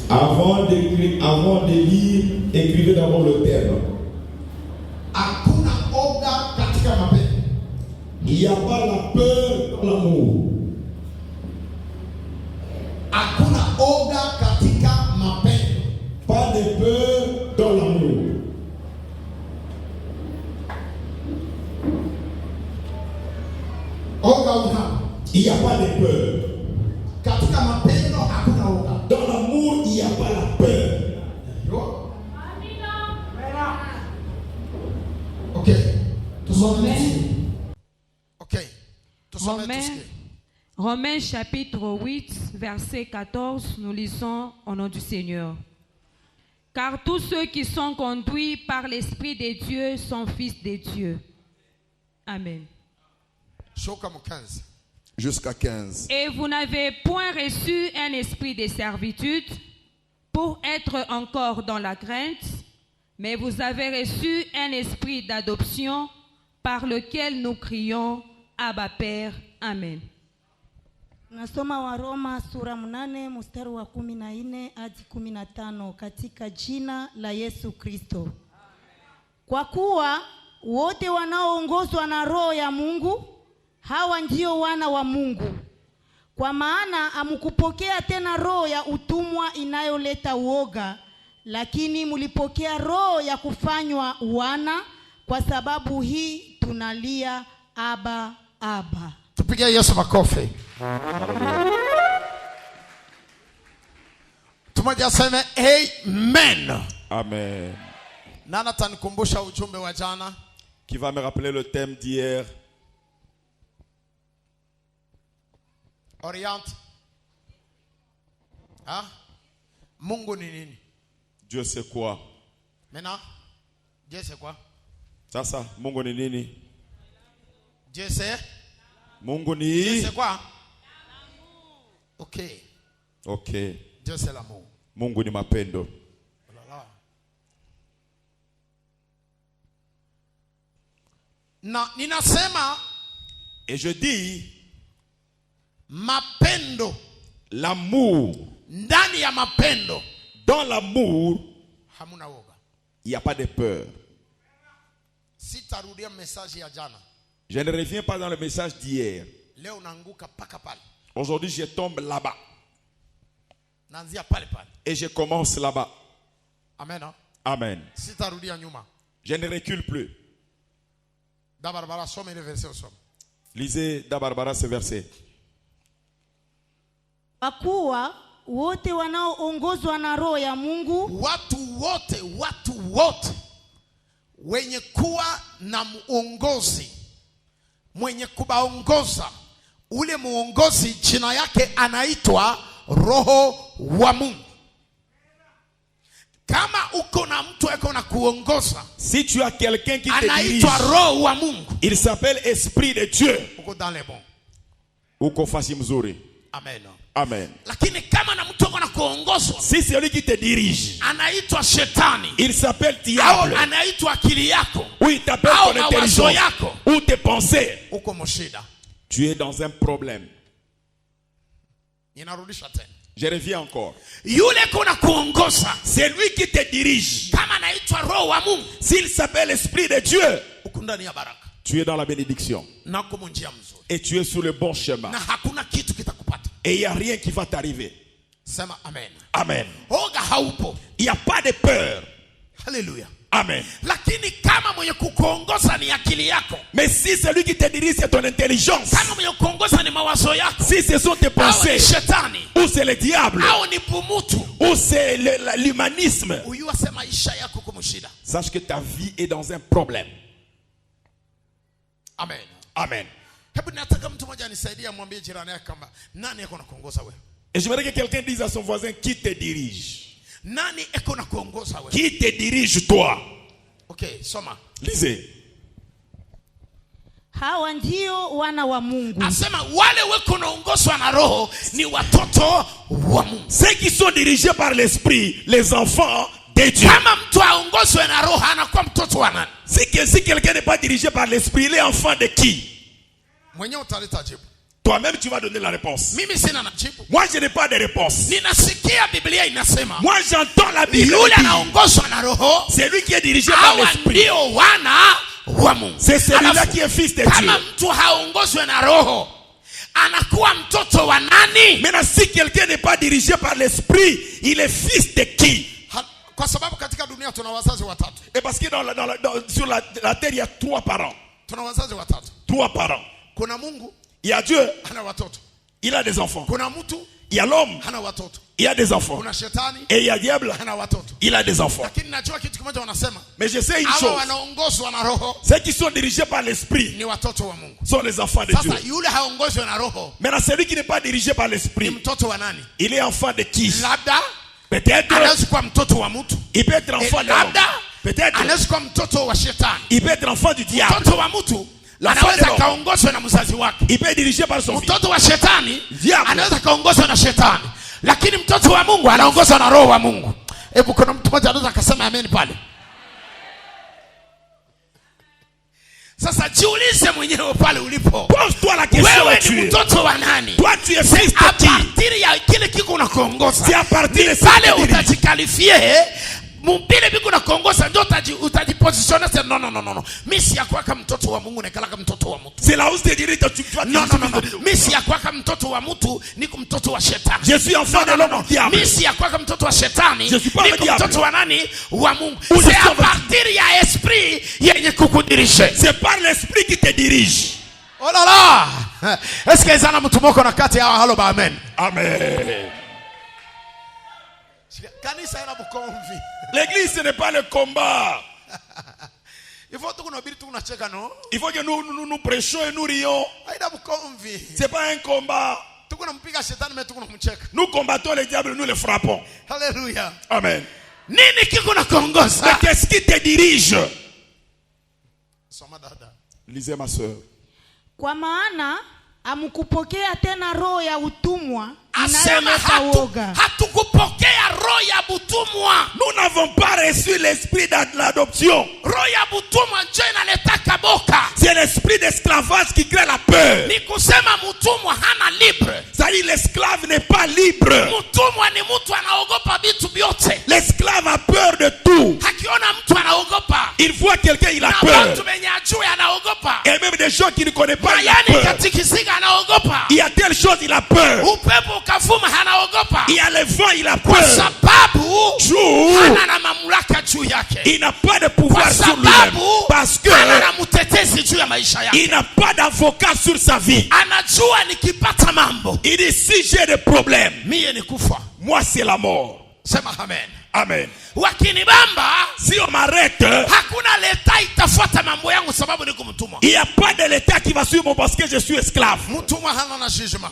Avant de lire, écrivez d'abord le terme. Hakuna oga katika mapendo. Il n'y a pas la peur dans l'amour. Hakuna oga katika mapendo. Pas de peur dans l'amour. Oga una. Il n'y a pas de peur. Katika mapendo hakuna oga. Dans l'amour, il n'y a pas la peur. Yo. Okay. Tusome. Okay. Tusome. Romains chapitre 8, verset 14, nous lisons au nom du Seigneur. Car tous ceux qui sont conduits par l'Esprit de Dieu sont fils de Dieu. Amen. Jusqu'à 15. Et vous n'avez point reçu un esprit de servitude pour être encore dans la crainte, mais vous avez reçu un esprit d'adoption par lequel nous crions Abba Père. Amen. Nasoma Waroma sura 8 mstari wa 14 hadi 15 katika jina la Yesu Kristo. Kwa kuwa wote wanaoongozwa na roho ya Mungu hawa ndio wana wa Mungu. Kwa maana hamkupokea tena roho ya utumwa inayoleta uoga, lakini mlipokea roho ya kufanywa wana, kwa sababu hii tunalia Abba Abba. Tupigie Yesu makofi. Tumoja sema amen. Amen. Nana tanikumbusha ujumbe wa jana? Qui va me rappeler le thème d'hier? Oriente. Ah? Mungu ni nini? Dieu c'est quoi? Maintenant, Dieu c'est quoi? Ça, Mungu ni nini? Dieu c'est? Mungu Dieu ni? c'est quoi? Ok. Ok. Dieu c'est l'amour. Mungu ni mapendo. Oh là là. Na ninasema, Et je dis, mapendo, l'amour. ndani ya mapendo, Dans l'amour, hamuna woga. il n'y a pas de peur. Sitarudia message ya jana. Je ne reviens pas dans le message d'hier. Leo naanguka paka pale. Aujourd'hui, je tombe là-bas. Naanzia pale pale. Et je commence là-bas. Amen. Amen. Sitarudia nyuma. Je ne recule plus. Da Barbara some ile verset usome. Lisez d'Abarbara ce verset. Kwa kuwa wote wanaoongozwa na roho ya Mungu, Watu wote wenye kuwa na muongozi, mwenye kubaongoza, ule muongozi jina yake anaitwa Roho wa Mungu. Kama uko na mtu eko na kuongoza, Si tu as quelqu'un qui te dirige, anaitwa Roho wa Mungu, il s'appelle Esprit de Dieu. uko dans les bons. Uko fasi mzuri. Amen. Amen. Lakini kama na mtu eko na kuongozwa, Si c'est lui qui te dirige, anaitwa shetani, il s'appelle au diable. anaitwa akili yako, Ou il t'appelle au ton mawazo intelligence. yako, Ou tes pensées. uko mshida. Tu es dans un problème. Ninarudisha tena. Je reviens encore. Yule kuna kuongoza, C'est lui qui te dirige. kama anaitwa Roho wa Mungu, S'il s'appelle Esprit de Dieu, uko ndani ya baraka, tu es dans la bénédiction. na uko njia mzuri, Et tu es sur le bon chemin. na hakuna kitu kitakupata. Et il n'y a rien qui va t'arriver. Sema amen. Amen. Oga haupo. Il n'y a pas de peur. Haleluya. Amen. Lakini kama mwenye kukuongoza ni akili yako, Mais si c'est lui qui te dirige, c'est ton intelligence. kama mwenye kukuongoza ni mawazo yako, Si ce sont tes au ni pensées, shetani, ou c'est le diable, au ni pumutu, ou c'est l'humanisme, uyua sema maisha yako kumshida. sache que ta vie est dans un problème. Amen. Amen. Hebu nataka mtu mmoja anisaidie, amwambie jirani yake kwamba nani eko na kuongoza wewe? Et j'aimerais que quelqu'un dise à son voisin, qui te dirige? Nani eko na kuongoza wewe? Qui te dirige toi? Okay, soma. Lisez. hawa ndio wana wa Mungu. Asema wale weko naongozwa na roho ni watoto wa Mungu. Ceux qui sont dirigés par l'esprit, les enfants de Dieu. Kama mtu aongozwe na roho anakuwa mtoto wa nani? Si quelqu'un n'est pas dirigé par l'esprit, il est enfant de qui? Mwenyewe utaleta jibu. Toi-même, tu vas donner la réponse. Mimi sina najibu. Moi, je n'ai pas de réponse. Ninasikia Biblia inasema. Moi, j'entends la Bible. Yule anaongozwa na Roho. C'est lui qui est dirigé par Hawa l'Esprit. ndio wana wa Mungu. C'est celui-là Alafu, qui est fils de Dieu. kama mtu haongozwe na Roho, anakuwa mtoto wa nani? Maintenant, si quelqu'un n'est pas dirigé par l'Esprit, il est fils de qui? Kwa sababu katika dunia tuna wazazi watatu. Et parce que sur la terre, il y a 3 parents. Tuna wazazi watatu. 3 parents. Kuna Mungu, Il y a Dieu, hana watoto. il a des enfants. Kuna mtu, Il y a l'homme, hana watoto. il y a des enfants. Kuna shetani, Et il y a diable, hana watoto. il a des enfants. Lakini najua kitu kimoja wanasema. Mais je sais une Hawa chose. wanaongozwa na Roho Ceux qui sont dirigés par l'Esprit ni watoto wa Mungu. sont les enfants de Dieu. Sasa yule haongozwe na Roho Maintenant, celui qui n'est pas dirigé par ni l'Esprit, mtoto wa nani? il est enfant de qui? Labda Peut-être, anaweza kuwa mtoto wa mtu. il peut être enfant de l'homme. Labda Peut-être, anaweza kuwa mtoto wa shetani. il peut être enfant du diable. Mtoto wa mtu L'enfant anaweza de l'homme. kaongozwa na mzazi wake. Il peut être dirigé par son fils. Mtoto wa shetani Diable. anaweza kaongozwa na shetani, lakini mtoto wa Mungu anaongozwa na Roho wa Mungu. Hebu kuna mtu mmoja anaweza akasema amen pale. Sasa jiulize mwenyewe pale ulipo, Pose-toi la question wewe où tu ni es. mtoto wa nani? Toi, tu es fils A de qui? partir ya kile kiko unakuongoza, C'est à partir de ni ça pale que tu diriges. utajikalifie mbile biko unakuongoza, ndio utajipositionner. No, mimi si yakwaka mtoto wa Mungu nekala kama mtoto wa mtu. C'est là où tu te diriges. Tu vas No. Mimi si yakwaka mtoto wa mtu, niko mtoto wa shetani. Je suis enfant de l'homme diable. Mimi si yakwaka mtoto wa shetani, Je suis pas le niko diable. mtoto wa nani? Wa Mungu. Où je C'est suis à partir ya esprit yenye kukudirisha. C'est par l'Esprit qui te dirige. Oh là là! Est-ce que zana mtu moko na kati ya halo ba amen? Amen. Kanisa ina bukomvi. L'église, ce n'est pas le combat. Il faut tuko nabiri tuko nacheka no? Il faut que nous prêchons et nous rions. Haida bukomvi. Ce n'est pas un combat. Tuko nampiga shetani mais tuko namcheka. Nous combattons le diable, nous le frappons. Hallelujah. Amen. Nini kiko na Mais kuongoza? qu'est-ce qui te dirige? Soma dada. Lisez ma soeur. Kwa maana amkupokea tena roho ya utumwa Asema inayoleta woga, hatukupokea roho ya butumwa. Nous n'avons pas reçu l'esprit de l'adoption. Roho ya butumwa ndio inaleta kaboka. C'est l'esprit d'esclavage qui crée la peur. Ni kusema mtumwa hana libre. C'est-à-dire l'esclave n'est pas libre. Mtumwa ni mtu anaogopa vitu vyote. L'esclave a peur de tout. Akiona mtu anaogopa. Il voit quelqu'un, il a Na peur. watu wenye ajue anaogopa. Et même des gens qui ne connaissent pas, il a Mayani peur. katikisiga anaogopa. Il y a telle chose, il a peur. Upepo ukavuma anaogopa. Il y a le vent, il a Kwa peur. sababu Jour, hana na mamlaka juu yake. il n'a pas de pouvoir Kwa sur lui-même. sababu Parce que hana na mtetezi juu ya maisha yake. il n'a pas d'avocat sur sa vie. Anajua nikipata mambo Il dit, si j'ai des problèmes, mie ni kufa. moi c'est la mort. Sema amen. Amen. Wakinibamba Si on m'arrête, hakuna leta itafuata mambo yangu sababu niko mtumwa. il n'y a pas de l'État qui va suivre moi parce que je suis esclave. Mtumwa hana na jugement.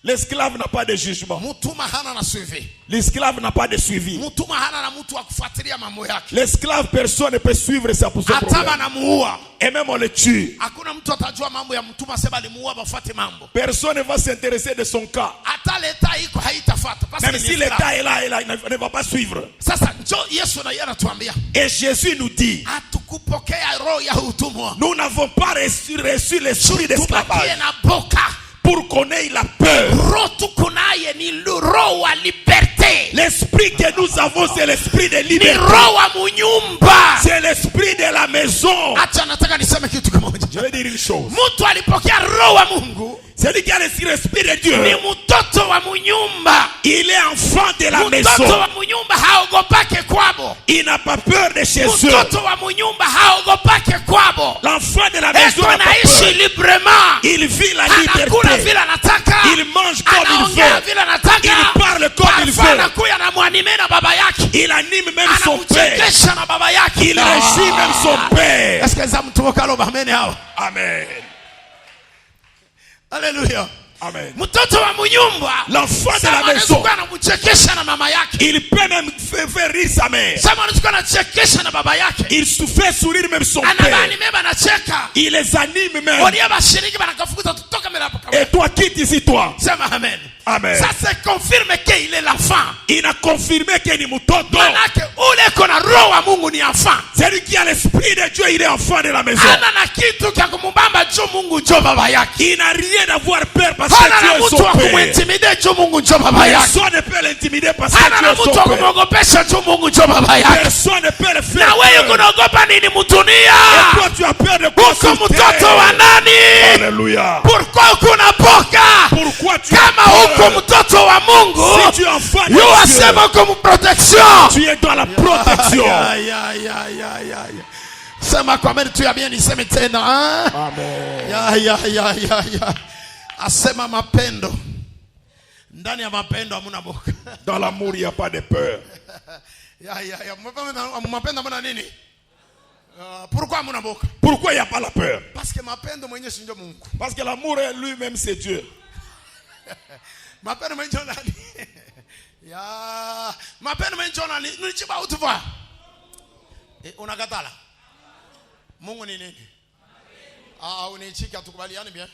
L'esclave n'a pas de jugement. Mtumwa hana na suivi. L'esclave n'a pas de suivi. Mtumwa hana na mtu wa kufuatilia mambo yake. L'esclave, personne ne peut suivre ça pour son Hata problème. banamuua. Et même on le tue. Hakuna mtu atajua mambo ya mtumwa sema alimuua bafuate mambo. Personne ne va s'intéresser de son cas. Hata leta iko haitafuata. Parce Même que si ni l'État est là, il ne va pas suivre. Sasa njo Yesu na yeye anatuambia Et Jésus nous dit, hatukupokea roho ya utumwa. nous n'avons pas reçu l'esprit Tubakie d'esclavage na boka. pour qu'on ait la peur. Roho tuko naye ni roho wa liberté. L'esprit que nous avons, c'est l'esprit de Ni liberté. roho wa munyumba. C'est l'esprit de la maison. Acha nataka niseme kitu kimoja. Je vais dire une chose. Mtu alipokea roho wa Mungu Celui qui a l'esprit de ni Dieu, mtoto wa munyumba. il est enfant de la Mtoto maison. wa munyumba haogopake kwabo. Il n'a pas peur de chez eux. Mtoto wa munyumba haogopake kwabo. L'enfant de la maison Eko n'a pas naishi peur. librement. Il vit la Anakula liberté. vile anataka. Il mange comme il Anaongea veut. vile anataka. Il parle comme il Parfois veut. anakuya na mwanime na baba yake. Il anime même son père. Anamchekesha na baba yake. Il régit même son père. Est-ce que ça mtu mokalo bamene hao? Amen. Hallelujah. Amen. Mtoto wa munyumba. L'enfant de la Sema maison, anachukua anamchekesha na mama yake. il peut même faire rire sa mère. Sema anachukua anachekesha na baba yake. Il se fait sourire même son père. Anabanime banacheka. Il les anime même. Onia bashiriki banakafukuza tutoka mbele hapo Et kama. toi, quitte ici, toi. Sema amen. Amen. Ça se confirme qu'il est l'enfant. Il a confirmé qu'il est mtoto. Manake ule kona roho wa Mungu ni enfant. Celui qui a l'esprit de Dieu, il est enfant de la maison. Hana na kitu kya kumubamba juu Mungu njo baba yake. Il n'a rien à voir peur parce que Hana na Dieu est mtu son wa père. kumuintimide juu Mungu njo baba yake. Personne ne peut l'intimider parce que Hana Dieu na est son mtu wa père. kumwogopesha juu Mungu njo baba yake. Personne ne peut le faire. Na wewe peur. kunaogopa nini mutunia? Et toi tu as peur de quoi Uko sur mtoto terre? wa nani? Alléluia. Pourquoi kunapoka? Pourquoi tu as Kama uko peur? mtoto wa Mungu, Si tu es enfant de yu Dieu, asema uko protection. tu es dans la protection. Ya. Sema kwa mimi tu ya bien niseme tena. Amen. Ya. Asema mapendo. Ndani ya mapendo hamuna boka. Dans l'amour, il n'y a pas de peur. Ya. Mapendo hamuna nini? Pourquoi hamuna boka? Pourquoi il n'y a pas la peur? Parce que mapendo mwenyewe si ndio Mungu. Parce que l'amour lui-même, c'est Dieu. Mapendo mwenyewe nani? Ya. Mapendo mwenyewe nani? Nichiba utuva. Unakatala? Mungu ni nini? Unichika tukubaliane bien.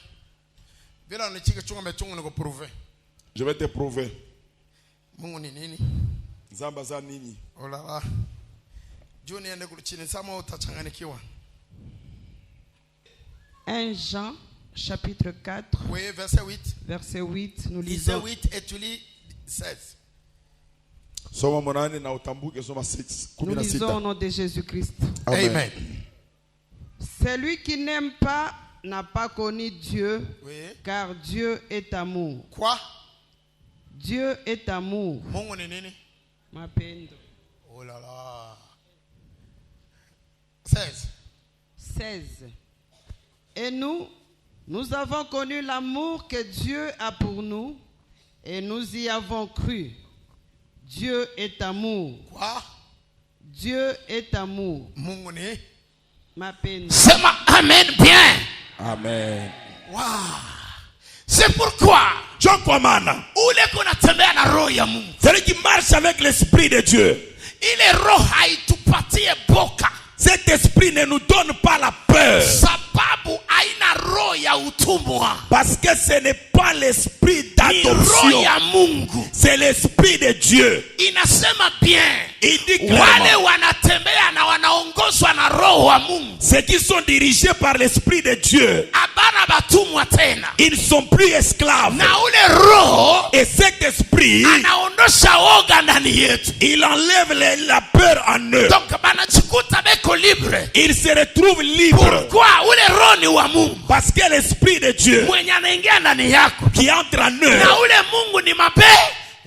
Bila unichika chunga mechunga niko prouver. Je vais te prouver. Mungu ni nini? Zamba za nini? Oh là là. Juu niende kuchini sama utachanganikiwa. 1 Jean chapitre 4 Oui, verset 8. verset 8 nous Lisez lisons 8 et tu lis 16. Soma monane na utambuke soma 6. nous lisons au nom de Jésus-Christ. Amen. Celui qui n'aime pas n'a pas connu Dieu, Oui. car Dieu est amour. Quoi? Dieu est amour. Mungu ni nini? Mapendo. Oh là là. 16. 16. Et nous avons connu l'amour que Dieu a pour nous et nous y avons cru. Dieu est amour. Quoi? Dieu est amour. Mungu ni? Mapendo. Sema amen bien. Amen. Wow. C'est pourquoi Chokwamana. ule kunatembea na roho ya Mungu. Celui qui marche avec l'esprit de Dieu. Ile roho haitupatie boka. Cet esprit ne nous donne pas la peur. Sababu haina roho ya utumwa. Parce que ce n'est pas l'esprit Ni roho d'adoption. ya Mungu. C'est l'esprit de Dieu. Inasema bien. Il dit Wale clairement. wanatembea na wanaongozwa na roho wa Mungu. Ceux qui sont dirigés par l'esprit de Dieu. Abana batumwa tena. Ils ne sont plus esclaves. Na ule roho Et cet esprit, anaondosha woga ndani yetu. il enlève la peur en eux. Donc banachikuta beko libre. Ils se retrouvent libres. Pourquoi? Ule roho ni wa Mungu. Parce que l'esprit de Dieu Mwenye anaingia ndani yako. qui entre en eux. Na ule Mungu ni mapendo.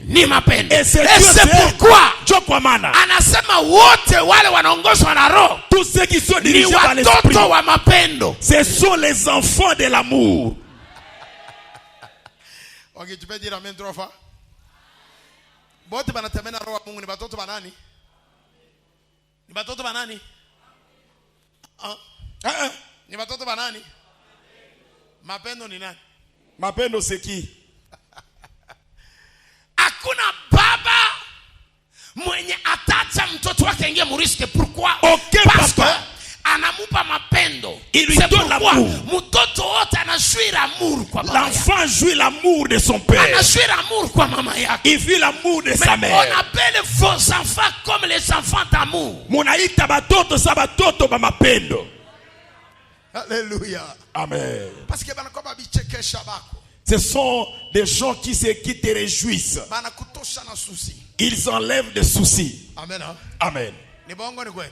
Et c'est Et Dieu, c'est pourquoi Chokwamana. anasema wote wale wanaongozwa na roho Tous ceux qui sont ni dirigés par l'esprit, watoto wa mapendo. ce sont les enfants de l'amour. Okay, tu peux dire amen 3 fois. Bote banatembea na roho wa Mungu ni watoto wa nani? Ni watoto wa nani? Ni watoto wa nani? Mapendo ni nani? Mapendo c'est qui? Hakuna baba mwenye atacha mtoto wake ingie muriske. Pourquoi? Aucun Parce que papa. anamupa mapendo. Il lui C'est donne pourquoi l'amour. mtoto wote anashwira amour kwa baba yake. L'enfant jouit l'amour de son père. Anashwira amour kwa mama yake. Il vit l'amour de sa Mais on mère. appelle vos enfants comme les enfants d'amour. Munaita batoto sa batoto ba mapendo. Alléluia. Amen. Parce que banakuwa babichekesha bako. Ce sont des gens qui te réjouissent. Banakutosha na susi. Ils enlèvent des soucis. Amen. Amen. Ni bongo ni kweli.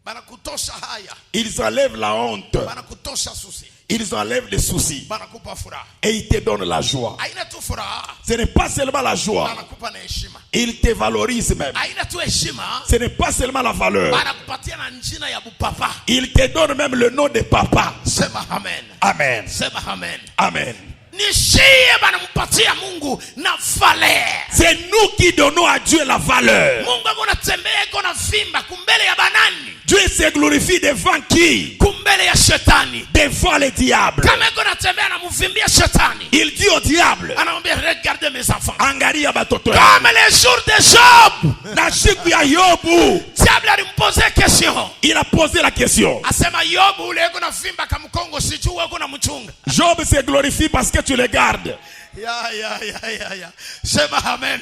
Banakutosha haya. Ils enlèvent la honte. Banakutosha susi. Ils enlèvent les soucis. Banakupa furaha. Et ils te donnent la joie. Haina tu furaha. Ce n'est pas seulement la joie. Banakupa na heshima. Ils te valorisent même. Haina tu heshima. Ce n'est pas seulement la valeur. Banakupatia na njina ya bupapa. Ils te donnent même le nom de papa. Sema amen. Amen. Sema amen. Amen. Nishie banampatia Mungu na valeur. C'est nous qui donnons à Dieu la valeur. Mungu anatembea iko na vimba kumbele ya banani. Dieu se glorifie devant qui? Kumbele ya shetani. Devant le diable. Kama iko natembea na mvimbia shetani. Il dit au diable, Anamwambia regardez mes enfants. angalia batoto Comme yangu. les jours de Job. Na siku ya Yobu, Diable alimpose question. il a posé la question. Asema Yobu ule iko na vimba kamkongo sijui uko na mchunga. Job se glorifie parce que tu le gardes. Ya. Sema amen.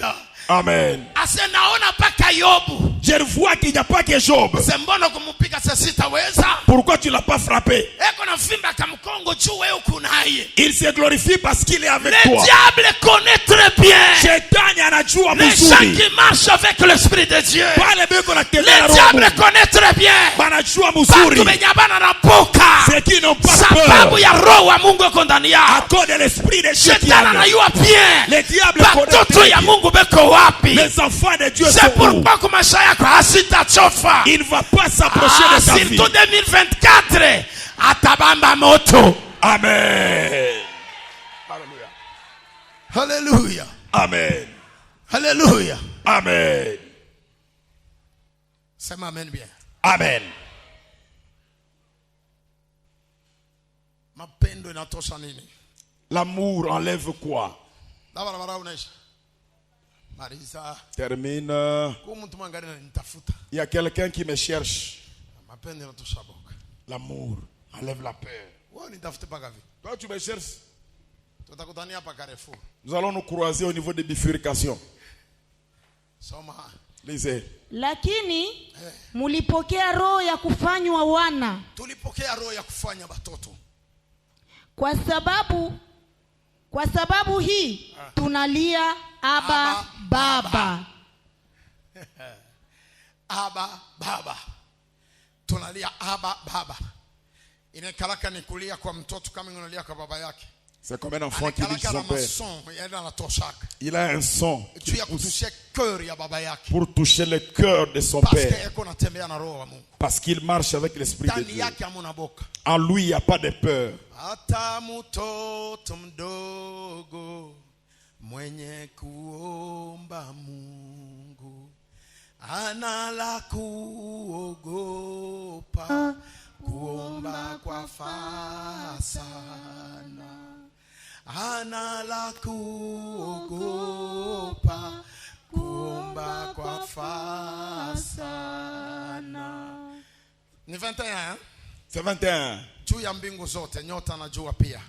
Amen. Ase naona paka Yobu. Je vois qu'il n'y a pas que Job. Sembono kumupika sitaweza. Pourquoi tu l'as pas frappé? Eko na fimba kamkongo juu wewe kunaye. Il se glorifie parce qu'il est avec Le toi. diable connaît très bien. Shetani anajua Les gens mzuri. qui marchent avec l'esprit de Dieu. Wale beko na tembea na Le roho. diable connaît très bien. Banajua Batu mzuri. benyabana na boka. Ceux qui n'ont pas Sababu peur. ya roho wa Mungu eko ndani À yao. cause de l'esprit de Dieu qui Shetani est. anayua bien. Le diable connaît Batoto très ya bien. Mungu beko wapi? Les enfants de Dieu C'est sont où? pourquoi kwa maisha yako hasitachofa. Il ne va pas s'approcher de ta vie. Surtout 2024 atabamba moto. Amen. Hallelujah. Amen. Hallelujah. Amen. Sema amen bien. Amen. Mapendo inatosha nini? L'amour enlève quoi? Barabara unaisha. Marisa. Termine. Kwa mtu mwangani ananitafuta. Il y a quelqu'un qui me cherche. Mapendo inatosha boka. L'amour enlève la peur. Wewe nitafute paka vipi? Toi, tu me cherches. Tutakutania hapa Carrefour. Nous allons nous croiser au niveau des bifurcations. Soma. Lisez. Lakini mulipokea roho ya kufanywa wana, Tulipokea roho ya kufanya batoto. kwa sababu hii tunalia Aba Baba. Aba Baba. Tunalia Aba Baba. Inakalaka ni kulia kwa mtoto kama unalia kwa baba yake. C'est comme un enfant qui dit son père. Il a un son qui pousse pour toucher le cœur de son père. Parce qu'il marche avec l'esprit de Dieu. En lui, il n'y a pas de peur. Mwenye kuomba Mungu anala kuogopa kuomba kwa fasana anala kuogopa kuomba kwa fasana. Ni 21. C'est 21. Juu ya mbingu zote nyota na jua pia.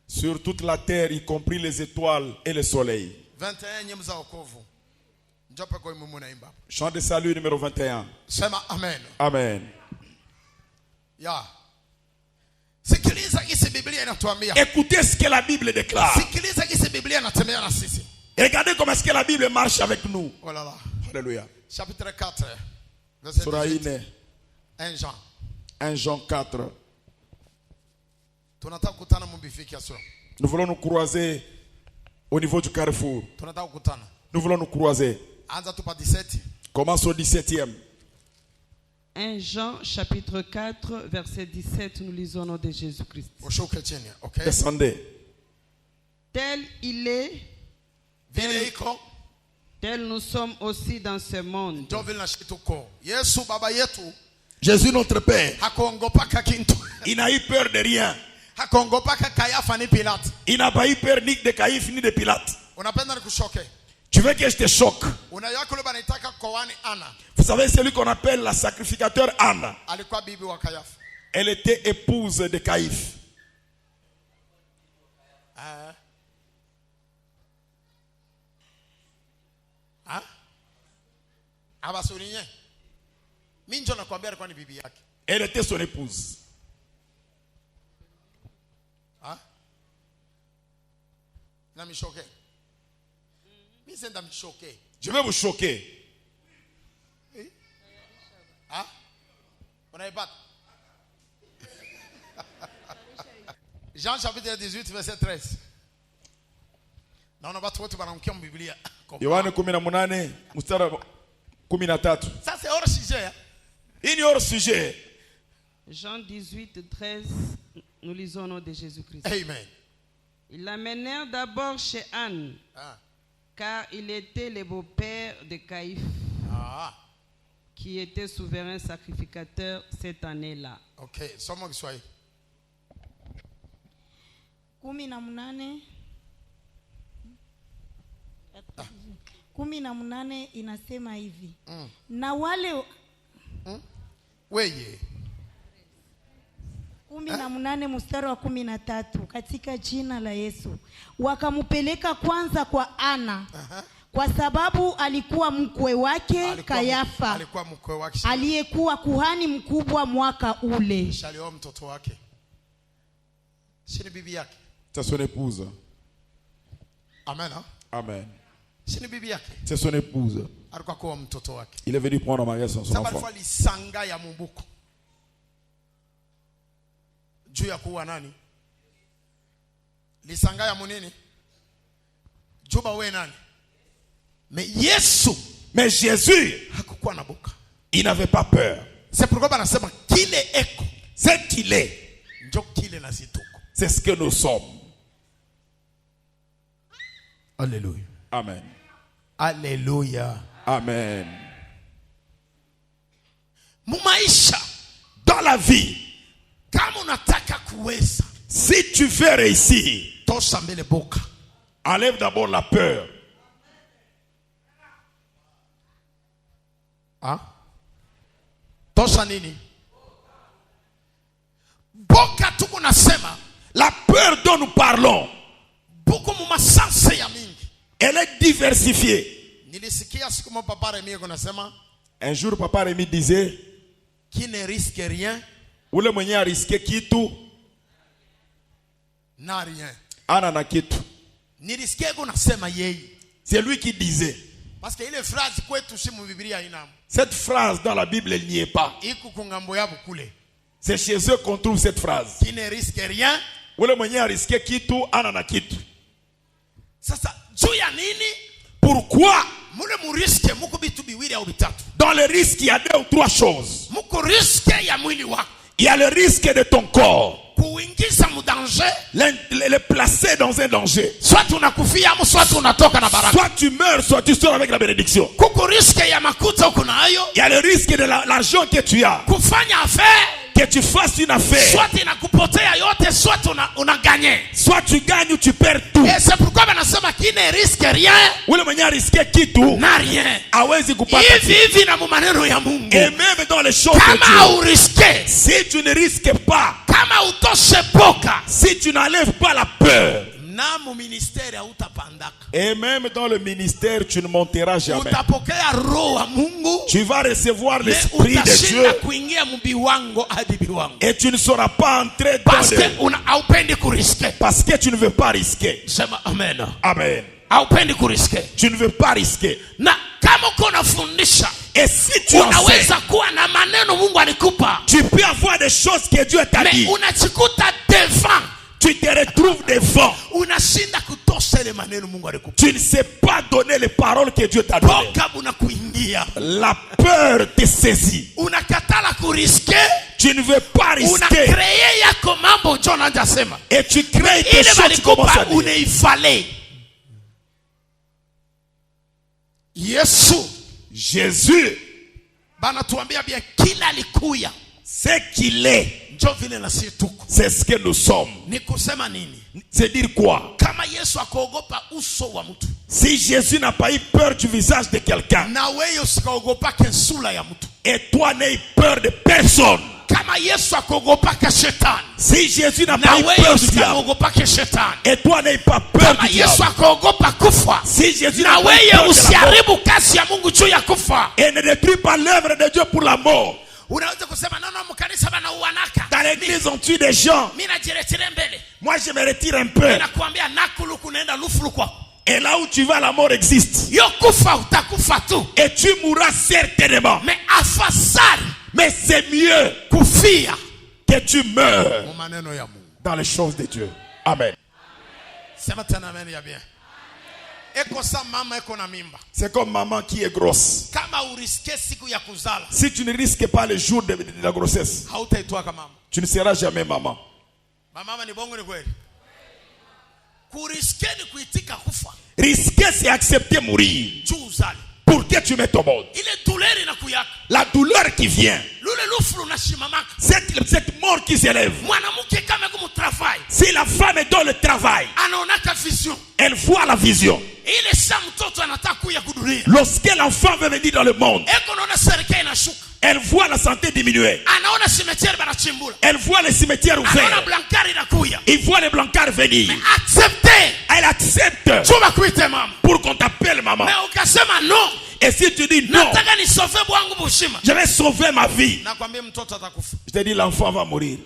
Sur toute la terre, y compris les étoiles et le soleil. 21 nyimbo za wokovu. Njope kwa mumu naimba. Chant de salut numéro 21. Sema amen. Amen. Ya. Sikiliza kisi Biblia inatuambia. Écoutez ce que la Bible déclare. Sikiliza kisi Biblia inatembea na sisi. Regardez comment est-ce que la Bible marche avec nous. Oh là là. Alléluia. Chapitre 4. Verset 18. 1 Jean. 1 Jean 4. Tunataka kukutana mbification. Nous voulons nous croiser au niveau du carrefour. Tunataka kukutana. Nous voulons nous croiser. Anza tu pa 17. Commence au 17e. 1 Jean chapitre 4 verset 17, nous lisons au nom de Jésus-Christ. Ushuke chini, okay? Descendez. Tel il est, Vile iko, tel nous sommes aussi dans ce monde. ndio vile nashituko. Yesu baba yetu Jésus notre Père, hakuongopaka kintu. il n'a eu peur de rien. Hakuongopaka Kayafa ni Pilate. Il n'a pas eu peur ni de Caïphe ni de Pilate. Unapenda nikushoke? Tu veux que je te choque? Unajua kule banitaka Koani Ana. Vous savez celui qu'on appelle la sacrificateur Anna. Alikuwa bibi wa Kayafa. Elle était épouse de Caïphe. Abasurinye. Mimi ndio nakwambia alikuwa ni bibi yake. Elle était son épouse. Na mishoke. Mimi senda mishoke. Je vais vous choquer. Unaipata? Jean chapitre 18 verset 13. Naona watu wote wanaongea Biblia. Yohane 18 mstari 13. Ça c'est hors sujet. Il y a hors sujet. Jean 18, 13, nous lisons au nom de Jésus-Christ. Amen. Ils l'amenèrent d'abord chez Anne, car il était le beau-père de Caïphe, qui était souverain sacrificateur cette année-là. Ok, soma Kiswahili. 18 inasema hivi. Na wale Weye. 18 mstari wa 13 katika jina la Yesu. Wakamupeleka kwanza kwa Ana. Kwa sababu alikuwa mkwe wake Kayafa. Alikuwa mkwe wake. Aliyekuwa kuhani mkubwa mwaka ule. Shalioa mtoto wake. Sini bibi yake. C'est son épouse. Amen. Amen. Sini bibi yake. C'est son épouse. Alikuwa kwa mtoto wake. Il est venu prendre en mariage son enfant. Sababu alisanga ya mubuko. Juu ya kuwa nani? Lisanga ya munini? Juba we nani? Mais Jésus, hakukuwa na boka. Il n'avait pas peur. C'est pourquoi banasema kile eko. C'est qu'il est. Njo kile na situko. C'est ce que nous sommes. Alléluia. Amen. Alléluia. Amen. Mumaisha, dans la vie, kama unataka kuweza, si tu veux réussir, tosha mbele boka. Enlève d'abord la peur. Tosha nini? Boka tuko nasema, la peur dont nous parlons, buko mu masanse ya mingi. Elle est diversifiée. Nilisikia siku moja papa Rémi kunasema, un jour papa Rémi disait, qui ne risque rien, ule mwenye a risqué kitu na rien. Ana na kitu. Nilisikia kunasema yeye. C'est lui qui disait. Parce que ile phrase kwetu si mu Biblia ina. Cette phrase dans la Bible elle n'y est pas. Iko kungambo ya bukule. C'est chez eux qu'on trouve cette phrase. Qui ne risque rien. Ule mwenye a risqué kitu ana na kitu. Sasa juu ya nini? Pourquoi? Mule mu risque muko bitu biwili au bitatu. Dans le risque il y a 2 ou 3 choses. Muko risque ya mwili wako. Il y a le risque de ton corps. Kuingiza mu danger. Le placer dans un danger. Soit unakufia au soit unatoka na baraka. Soit tu meurs, soit tu sors avec la bénédiction. Kuko risque ya makuta uko nayo. Il y a le risque de l'argent que tu as. Kufanya affaire. Que tu fasses une affaire. Soit inakupotea yote, soit una gagné. Soit tu gagnes ou tu perds tout. Et c'est pourquoi banasema qui ne risque rien. Ule mwenye risque kitu na rien. Hawezi kupata. Hivi na maneno ya Mungu. Et même dans les choses kama de Dieu. Kama urisque. Si tu ne risques pas. Kama utoshe boka. Si tu n'enlèves pas la peur. Na mu ministère hautapandaka. Et même dans le ministère tu ne monteras jamais. Utapokea roho wa Mungu. Tu vas recevoir l'esprit de Dieu. Kuingia mu biwango hadi biwango. Et tu ne seras pas entré dans parce que haupendi kurisque. Parce que tu ne veux pas risquer. Sema amen. Amen. Haupendi kurisque. Tu ne veux pas risquer. Na kama uko nafundisha. Et si tu unaweza kuwa na maneno Mungu alikupa. Tu peux avoir des choses que Dieu t'a dit. Mais unachikuta devant. Tu te retrouves devant. Unashinda kutosha ile maneno Mungu alikupa. Tu ne sais pas donner les paroles que Dieu t'a données. La peur te saisit. Unakatala kuriske. Tu ne veux pas risquer. Unacrée yako mambo John anasema. Et tu crées des choses tu commences à dire. Uneifale. Jésus. Bana tuambia bien kila alikuya. C'est qu'il est. C'est ce que nous sommes. C'est dire quoi? Si Jésus n'a pas eu peur du visage de quelqu'un, et toi n'ayez peur de personne. Si Jésus n'a pas eu peur du diable, et toi n'ayez pas peur du diable. Si Jésus n'a pas eu peur de la mort, et ne détruis pas l'œuvre de Dieu pour la mort. Dans l'église on tue des gens. Moi je me retire un peu. Et là où tu vas la mort existe. Et tu mourras certainement. Mais c'est mieux que tu meurs dans les choses de Dieu. Amen. C'est comme maman qui est grosse. Si tu ne risques pas le jour de la grossesse, tu ne seras jamais maman. Risquer, c'est accepter mourir pour que tu mettes au monde. La douleur qui vient, cette mort qui s'élève. Si la femme est dans le travail, elle voit la vision. Lorsque l'enfant veut venir dans le monde, Elle voit la santé diminuer. Elle voit les cimetières ouverts. Il voit les blancards venir. Elle accepte pour qu'on t'appelle maman. Et si tu dis non, je vais sauver ma vie, je te dis l'enfant va mourir.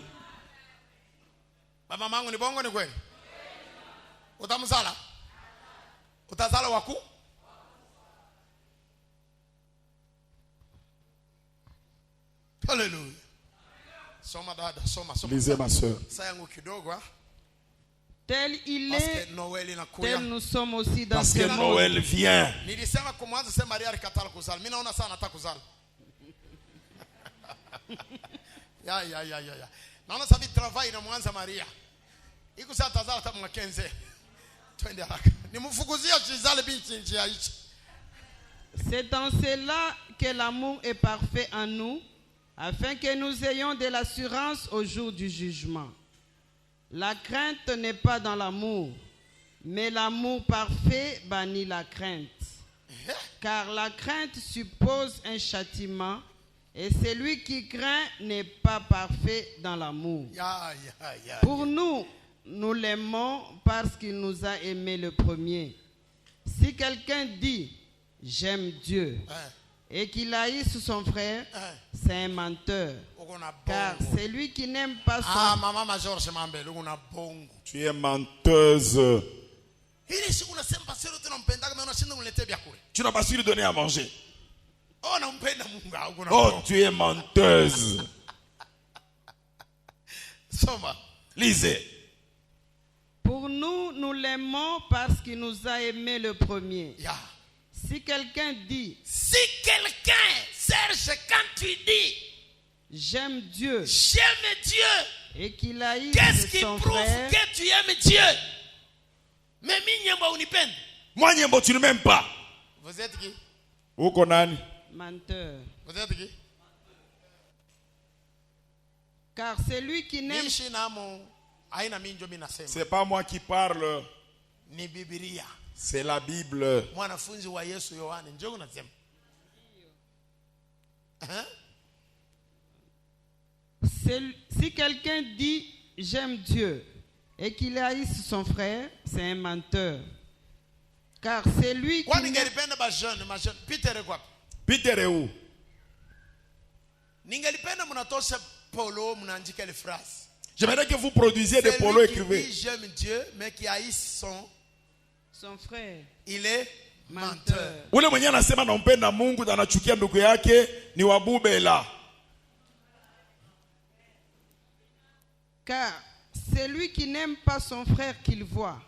Alléluia. Lisez ma soeur. Tel il est, tel nous sommes aussi dans parce ce que monde. Noël vient. C'est dans cela que l'amour est parfait en nous, afin que nous ayons de l'assurance au jour du jugement. La crainte n'est pas dans l'amour, mais l'amour parfait bannit la crainte. Car la crainte suppose un châtiment, et celui qui craint n'est pas parfait dans l'amour. Pour nous, nous l'aimons parce qu'il nous a aimés le premier. Si quelqu'un dit « j'aime Dieu » et qu'il haïsse son frère, c'est un menteur. Car celui qui n'aime pas son... Tu es menteuse. Tu n'as pas su lui donner à manger. Oh, tu es menteuse. Lisez. Pour nous, nous l'aimons parce qu'il nous a aimés le premier. Si quelqu'un dit, Serge, quand tu dis j'aime Dieu, et qu'il haïsse qu'est-ce qui son prouve frère, que tu aimes Dieu? Mais Moi, Nyembo, tu ne m'aimes pas. Vous êtes qui? menteur. Vous êtes qui? Car celui qui n'aime C'est pas moi qui parle. ni Biblia. C'est la Bible. Mwanafunzi wa Yesu Yohane njoo unasema. Si quelqu'un dit j'aime Dieu et qu'il haïsse son frère, c'est un menteur. Car c'est lui qui ningelipenda ba jeune, Peter quoi? Peter est où? Ningelipenda mnatosha polo mnaandika les phrases. J'aimerais que vous produisiez des polos écrivés. J'aime Dieu mais qui haïsse son frère, il est menteur. Ule mwenye anasema nampenda Mungu na anachukia ndugu yake ni wabubela. Car celui qui n'aime pas son frère qu'il voit,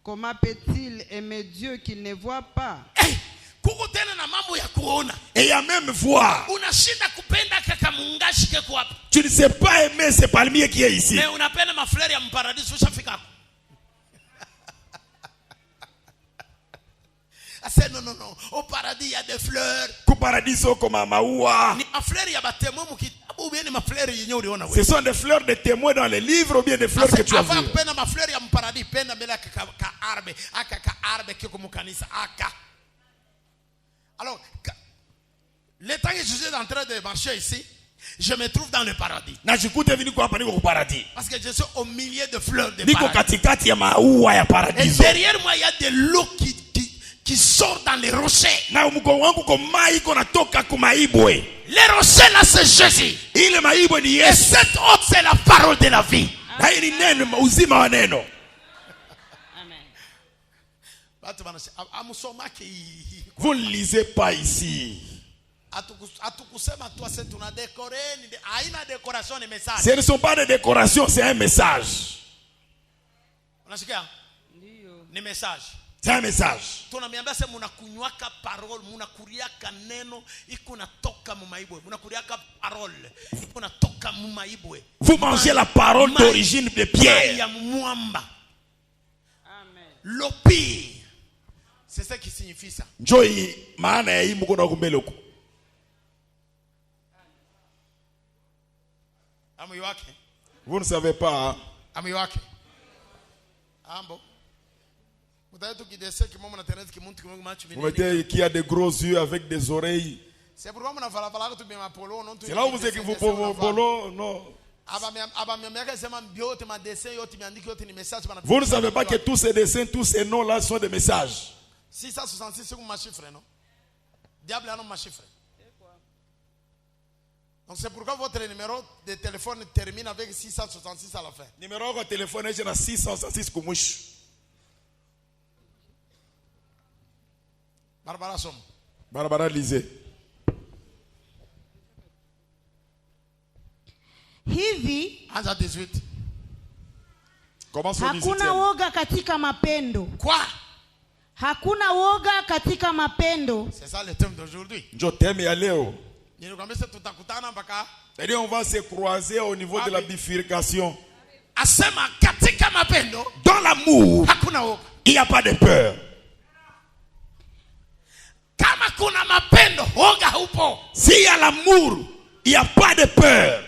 comment peut-il aimer Dieu qu'il ne voit pas? Et il y a même voir. Tu ne sais pas aimer ce palmier qui est ici. Mais on appelle ma fleur ya paradis ushafika. Ah non. Au paradis il y a des fleurs. Au paradis comme maua. Ni ma fleur ya batemwe mu kitabu ou bien ni ma fleur yenye uliona wewe. Ce sont des fleurs de témoins dans les livres ou bien des fleurs que tu as vues. Avant pena ma fleur ya paradis pena mbele ka arbe kiko mu kanisa aka. Alors, le temps que je suis en train de marcher ici, je me trouve dans le paradis. Parce que je suis au milieu de fleurs de paradis. Et derrière moi, il y a de l'eau qui sort dans les rochers. Les rochers là, c'est Jésus. Et cette eau, c'est la parole de la vie. Amen. Vous ne lisez pas ici. Ce ne sont pas des décorations, c'est un message. C'est un message. Vous mangez la parole d'origine de Pierre. L'opi. C'est ça qui signifie ça. Vous ne savez pas. Vous mettez qui a des gros yeux avec des oreilles. C'est pourquoi on a fallu tout bien ma polo non tout. C'est là où vous êtes que vous polo non. Vous ne savez pas que tous ces dessins, tous ces noms-là sont des messages. 666 c'est un chiffre, non? Diable a un chiffre. Donc c'est pourquoi votre numéro de téléphone termine avec 666 à la fin. Numéro de téléphone est 666 comme mouche. Barbara Somme. Barbara lisez. Hivi Anza 18. Hakuna woga katika mapendo. Quoi? Hakuna woga katika mapendo. C'est ça le thème d'aujourd'hui. Je t'aime ya leo. C'est-à-dire on va se croiser au niveau de la bifurcation. Asema katika mapendo. Dans l'amour, hakuna woga. Il n'y a pas de peur. Kama kuna mapendo, woga hupo. S'il y a l'amour, il n'y a pas de peur.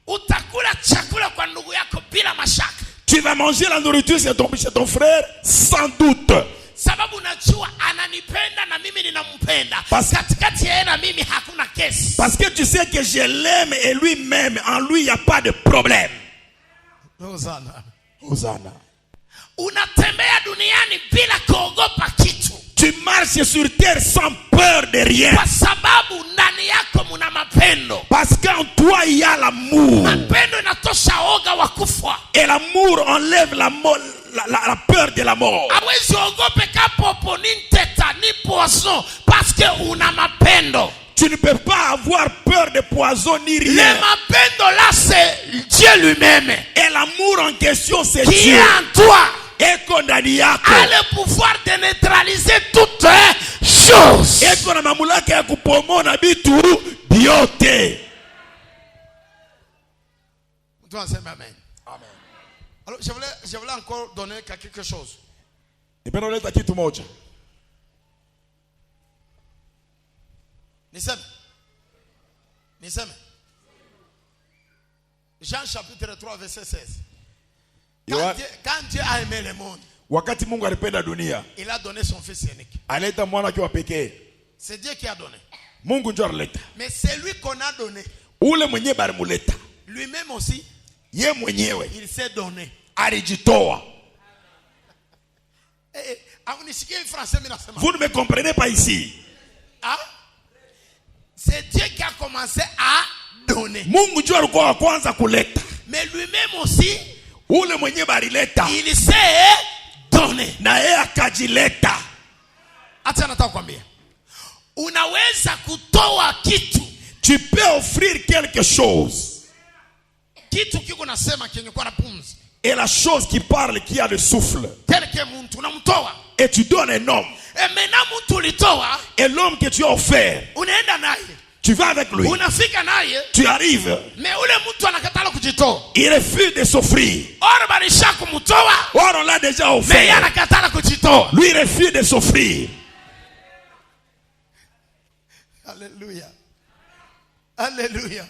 Utakula chakula kwa ndugu yako bila mashaka. Tu vas manger la nourriture chez ton frère sans doute. Sababu najua ananipenda na mimi ninampenda. Katikati yeye na mimi hakuna kesi. Parce que tu sais que je l'aime et lui-même, en lui il n'y a pas de problème. Hosanna. Hosanna. Unatembea duniani bila kuogopa kitu. Tu marches sur terre sans peur de rien. Kwa sababu ndani yako muna mapendo. Parce qu'en toi il y a l'amour. Mapendo inatosha oga wa kufa. Et l'amour enlève la peur de la mort. Hawezi ogope kapopo ni nteta ni poisson parce que una mapendo. Tu ne peux pas avoir peur de poison ni rien. Le mapendo là c'est Dieu lui-même. Et l'amour en question c'est qui Dieu. Qui est en toi. Et qu'on a dit a le pouvoir de neutraliser toutes choses. Et qu'on a mamulaka ya kupomona bitu biote. On doit dire amen. Amen. Alors je voulais encore donner quelque chose. Nipenda kitu moja. Niseme. Jean chapitre 3 verset 16. Quand Dieu a aimé le monde, wakati Mungu alipenda dunia, il a donné son fils unique. Aleta mwana wake wa pekee. C'est Dieu qui a donné. Mungu ndio alileta. Mais c'est lui qu'on a donné. Ule mwenyewe balimuleta. Lui-même aussi, ye mwenyewe il s'est donné. Alijitoa. Vous ne me comprenez pas ici. Ah? C'est Dieu qui a commencé à donner. Mungu ndio alikuwa wa kwanza kuleta. Mais lui-même aussi, ule mwenyewe balileta. Il s'est donné. Na yeye akajileta. Acha nataka kuambia. Unaweza kutoa kitu. Tu peux offrir quelque chose. Kitu kiko nasema kenye kwa na pumzi. Et la chose qui parle qui a le souffle. Tel que muntu unamtoa. Et tu donnes un homme. Et maintenant muntu ulitoa. Et l'homme que tu as offert. Unaenda naye. Tu vas avec lui. Unafika naye. Tu arrives. Mais ule mtu anakatala kujitoa. Il refuse de s'offrir. Or balisha kumtoa. Or on l'a déjà offert. Mais anakatala kujitoa. Lui refuse de s'offrir. Alléluia. Alléluia.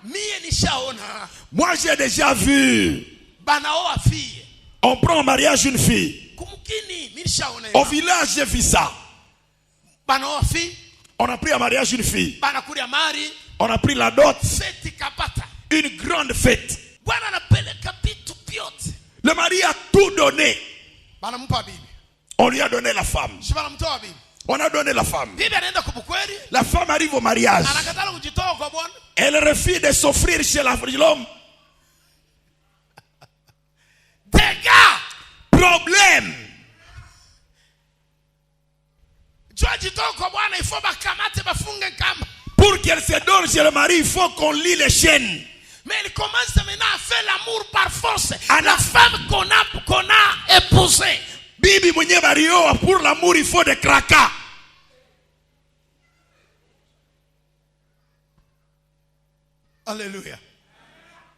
Mie nishaona. Moi j'ai déjà vu. Banaoa fille. On prend en mariage une fille. Kumkini nishaona. Au village j'ai vu ça. Banaoa fille. On a pris en mariage une fille. Banakuria mari. On a pris la dot. Fête kapata. Une grande fête. Bwana anapeleka vitu vyote. Le mari a tout donné. Banampa bibi. On lui a donné la femme. Si banamtoa bibi. On a donné la femme. Bibi anaenda kubukweli. La femme arrive au mariage. Anakatala kujitoa kwa bwana. Elle refuse de s'offrir chez l'homme. Dégâts. Problème. Pour qu'elle se donne chez le mari, il faut qu'on lie les chaînes. Mais il commence maintenant à faire l'amour par force. La femme qu'on a épousée. Bibi mwenye barioa, pour l'amour il faut des cracas. Alléluia.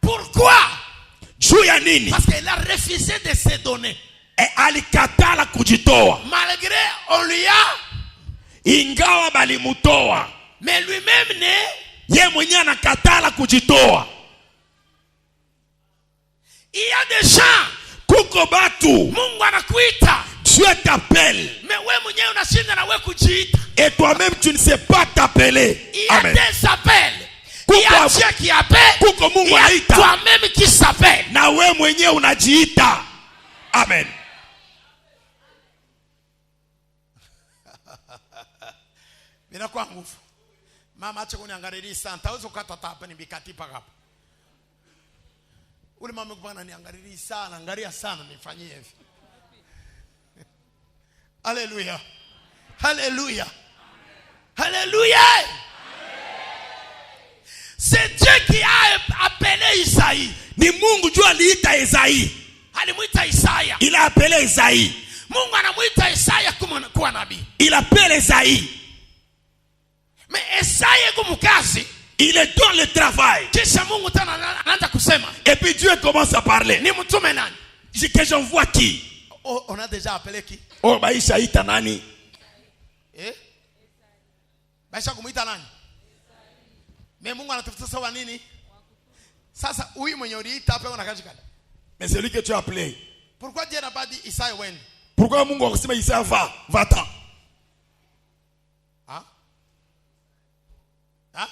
Pourquoi? Parce qu'elle a refusé de se donner. Et alikatala kujitoa. Malgré on lui a ingawa balimutoa. Mais lui-même ne ye mwenye anakatala kujitoa. Il y a des gens. Kuko batu. Mungu anakuita. Dieu t'appelle. Mais wewe mwenyewe unashinda na wewe kujiita. Et toi-même tu ne sais pas t'appeler. Il y a des appels. Il y a Dieu qui appelle. Il y a toi-même qui s'appelle. Na wewe mwenyewe unajiita. Amen. Mina kwa nguvu. Mama acha kuniangalia sana. Taweza kukata hapa nibikati paka hapa. Ule mama kubana niangalia sana, angalia sana nifanyie hivi. Hallelujah. Hallelujah. Hallelujah. C'est Dieu qui a appelé Isaïe. Ni Mungu jua aliita Isaïe. Alimuita Isaya. Il a appelé Isaïe. Mungu anamuita Isaya kuwa nabii. Il appelle Isaïe. Mais Isaya kumukazi, il est dans le travail. Kisha Mungu tena anaanza kusema. Et puis Dieu commence à parler. Ni mtume nani? Que j'envoie qui? Oh, on a déjà appelé qui? Oh, baisha ita nani? Baisha kumuita nani? Mais Mungu anatafuta sawa nini? Sasa huyu mwenye uliita hapa una kazi gani? Mais celui que tu as appelé. Pourquoi Dieu n'a pas dit Isaïe wende? Pourquoi Mungu akasema Isaïe va-t'en? Hein? Hein?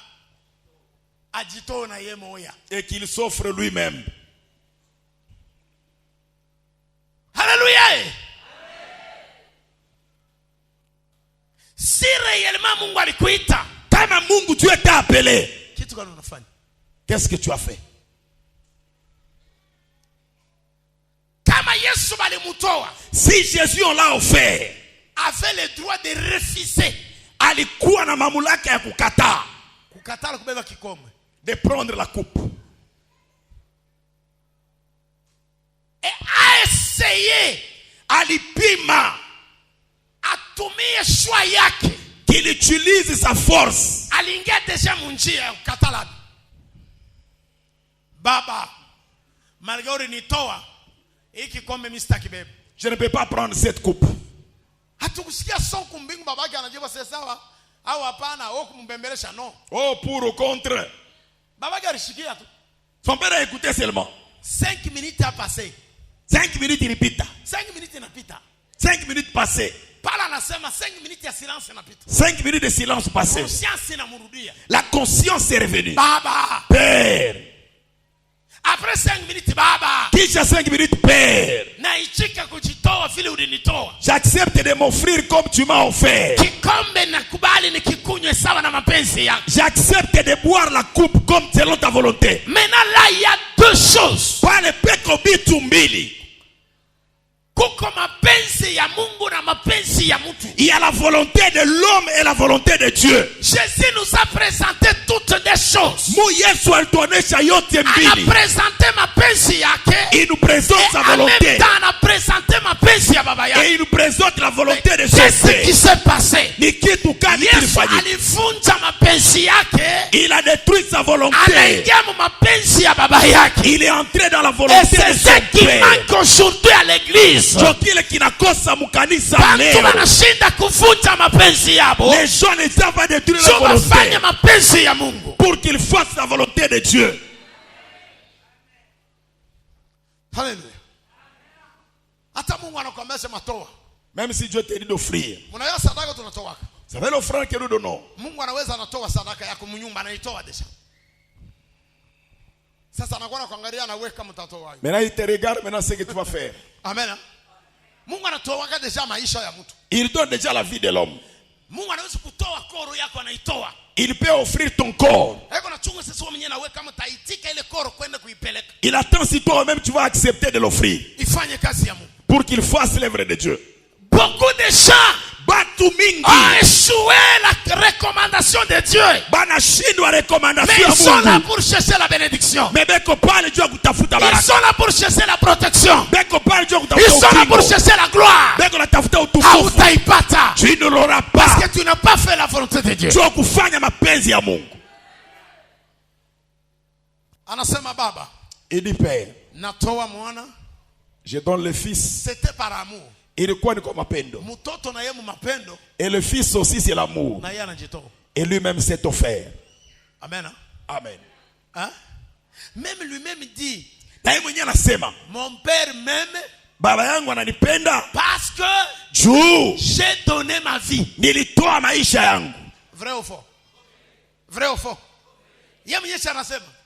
Ajitona yeye moya. Et qu'il s'offre lui-même. Alléluia. Si réellement Mungu alikuita, kama Mungu Dieu t'a appelé, kitu gani unafanya? Qu'est-ce que tu as fait? Kama Yesu balimutoa, si Jésus on l'a offert, avait le droit de refuser, alikuwa na mamlaka ya kukataa, kukataa kubeba kikombe, de prendre la coupe. Et a essayé, alipima, atumie choix yake, qu'il utilise sa force. Aliingia deja munjia ya kukatala. Baba, malgré nitoa, hiki kombe mimi sitakibeba. Je ne peux pas prendre cette coupe. Hatukusikia son kumbingu babake anajibu sasa sawa au hapana au kumbembelesha non. Oh, pour ou contre. Babake alishikia tu. Son père a écouté seulement. 5 minutes a passé. 5 minutes inapita. 5 minutes inapita. 5 minutes passées. Pala anasema 5 minutes ya silence inapita. 5 minutes de silence passé. Conscience inamurudia. La conscience est revenue. Baba. Père. Après 5 minutes baba. Kisha 5 minutes père. Naichika kujitoa vile ulinitoa. J'accepte de m'offrir comme tu m'as offert. Kikombe nakubali nikikunywe sawa na mapenzi yako. J'accepte de boire la coupe comme selon ta volonté. Maintenant là il y a deux choses. Pale peko bitu mbili. Kuko mapenzi ya Mungu na mapenzi ya mtu. Il y a la volonté de l'homme et la volonté de Dieu. Jésus nous a présenté toutes des choses. Mu Yesu alituonesha yote mbili. Il a présenté mapenzi yake. Il nous présente sa volonté. En même temps, il a présenté mapenzi ya baba yake. Et il nous présente la volonté de Dieu. Qu'est-ce qui s'est passé? Ni kitu gani kilifanyika? Alivunja mapenzi yake. Il a détruit sa volonté. Anaingia mu mapenzi ya baba yake. Il est entré dans la volonté de son père. Et c'est ce qui manque aujourd'hui à l'église. Les gens ne savent pas détruire la volonté pour qu'ils fassent la volonté de Dieu. Alléluia. Même si Dieu te dit d'offrir, ça fait l'offrande que nous donnons. Maintenant il te regarde, maintenant c'est ce que tu vas faire. Amen. Il donne déjà la vie de l'homme. Il peut offrir ton corps. Il attend si toi-même tu vas accepter de l'offrir pour qu'il fasse l'œuvre de Dieu. Beaucoup de gens ont échoué la recommandation de Dieu. Mais ils sont là pour chercher la bénédiction. Ils sont là pour chercher la protection. Ils sont là pour chercher la gloire. Tu ne l'auras pas. Parce que tu n'as pas fait la volonté de Dieu. Anasema baba. Il dit père. Natoa mwana. Je donne le fils. C'était par amour. Et le fils aussi c'est l'amour. Et lui-même s'est offert. Amen. Amen. Hein? Même lui-même dit, mon père m'aime Baba yangu ananipenda parce que j'ai donné ma vie. Nilitoa maisha yangu. Vrai ou faux? Vrai ou faux?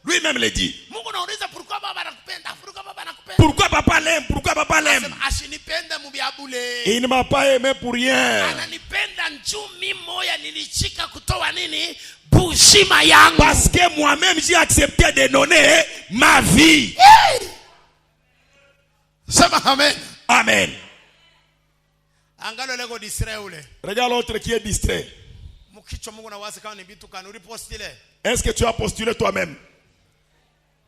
Lui-même le dit. Mungu anauliza pourquoi baba anakupenda? Pourquoi baba anakupenda? Pourquoi papa l'aime? Pourquoi papa l'aime? Ashinipenda mubiabule. Il ne m'a pas aimé pour rien. Ananipenda njoo mimi moya nilichika kutoa nini? Bushima yangu. Parce que moi-même j'ai accepté de donner ma vie. Sema amen. Amen. Angalo lego distrait ule. Regarde l'autre qui est distrait. Mukicho Mungu na wazi kama ni bitu kanuri postile. Est-ce que tu as postulé toi-même?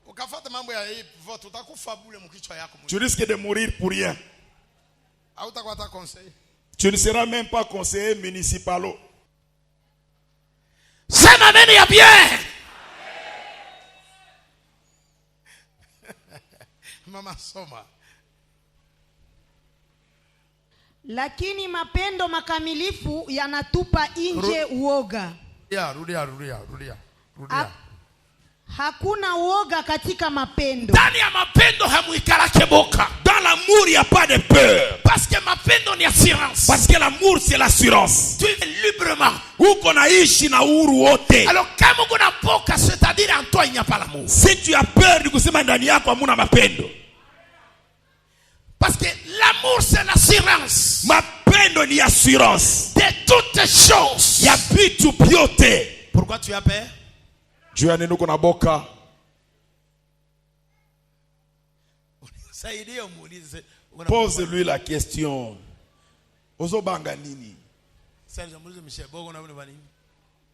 Ukafuata mambo ya hii vote utakufa bure mkichwa yako. Tu risques de mourir pour rien. Hautakuwa hata conseiller. Tu ne seras même pas conseiller municipal. Sema amen ya bien. Mama soma. Lakini mapendo makamilifu yanatupa nje uoga. Rudia. Hakuna uoga katika mapendo. Ndani ya mapendo hamuikalake boka. Dans l'amour, il n'y a pas de peur. Parce que mapendo ni assurance. Parce que l'amour, c'est l'assurance. Tu vis librement. Uko naishi na uhuru wote. Alors kama kuna boka, c'est-à-dire en toi il n'y a pas l'amour. Si tu as peur de kusema ndani yako hamuna mapendo. Parce que l'amour c'est l'assurance. Mapendo ni assurance. De toutes choses. Ya vitu vyote. Pourquoi tu as peur? Juu ya nini uko na boka? Pose-lui la question. Ozobanga nini?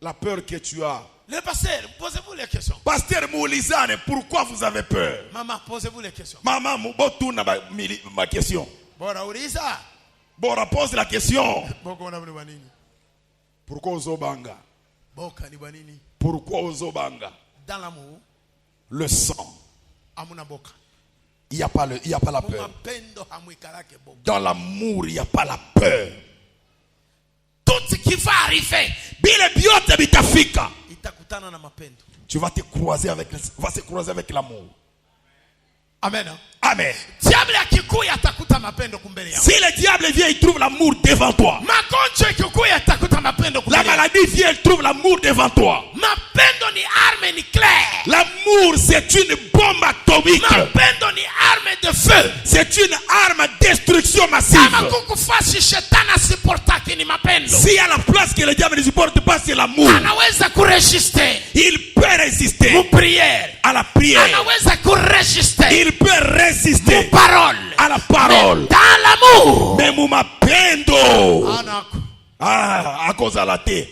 La peur que tu as. Le pasteur, posez-vous les questions. Pasteur Moulizane, pourquoi vous avez peur? Maman, posez-vous les questions. Maman, botuna ma question. Bora, pose la question. Pourquoi ozobanga? Pourquoi ozobanga? Dans l'amour, le sang. Il n'y a pas la peur. Dans l'amour, il n'y a pas la peur. Tout ce qui va arriver, tu vas te croiser avec, se croiser avec l'amour. Amen. Amen. Si le diable vient, il trouve l'amour devant toi. La maladie vient, il trouve l'amour devant toi. L'amour, c'est une bombe atomique. C'est une arme à destruction massive. Si à la place que le diable ne supporte pas, c'est l'amour. Il peut résister à la prière. Il peut résister à la parole. Dans l'amour. Mais mon mapendo. À cause de la tête.